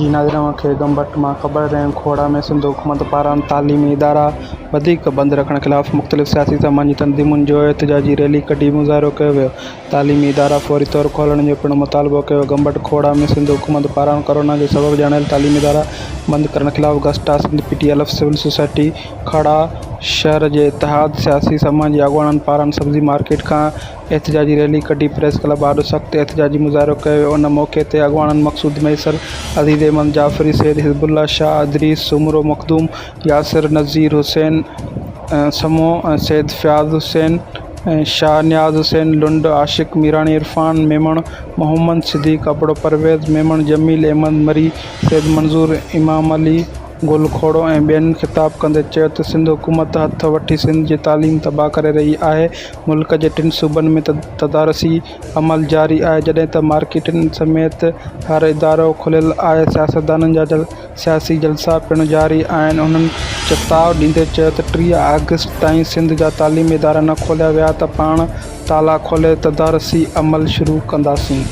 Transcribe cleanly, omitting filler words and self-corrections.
जी नाज़रीन खे गंबट मां ख़बर रहे खोड़ा में सिंध हुकूमत पारां तालीमी इदारा बंद रखण खिलाफ़ मुख़्तलिफ़ सियासी तमाम जी तंज़ीमुनि जो एहतजाजी रैली कढी मुज़ाहिरो कयो वियो। तालीमी इदारा फौरी तौर खोलण जो पिणु मुतालबो कयो। गंबट खोड़ा में सिंध हुकूमत पारां कोरोना जे सबब ॼाणायल तालीमी इदारा बंद करण खिलाफ़ गस्टा सिंध PTLF सिविल सोसाइटी खड़ा शहर जे इतिहाद सियासी समाज जे अॻुवाननि पारां सब्ज़ी मार्केट खां एहतजाजी रैली कढी प्रेस क्लब आॾो सख़्तु एहतजाजी मुज़ाहिरो कयो वियो। उन मौक़े ते अॻुवाननि मक़सूद मैसर, अज़ीज़ अहमद जाफ़री, सैयद हिज़बुल्ला शाह, इदरीस उमरो मखदूम, यासिर नज़ीर हुसैन समो, सैयद फ़याज़ हुसैन, शाह नियाज़ हुसैन लुंड, आशिक़ मीरानी, इरफ़ान मेमण, मोहम्मद सिद्दीक़ अबड़ो, परवेज़ मेमण, जमील अहमद मरी, सैयद मंज़ूर इमाम अली गुल खोड़ो ऐं ॿियनि ख़िताब कंदे चयो त सिंध हुकूमत हथ वठी सिंध जी तालीम तबाह करे रही आहे। मुल्क जे 3 सूबनि में तदारसी अमल जारी आहे, जॾहिं त मार्केटनि समेत हर इदारो खुलियल आहे। सियासतदाननि जा सियासी जलसा पिणु जारी आहिनि। उन्हनि चेताव ॾींदे चयो त 30 अगस्त ताईं सिंध जा तालीमी इदारा न खोलिया विया त पाण ताला खोले तदारसी अमल शुरू कंदासीं।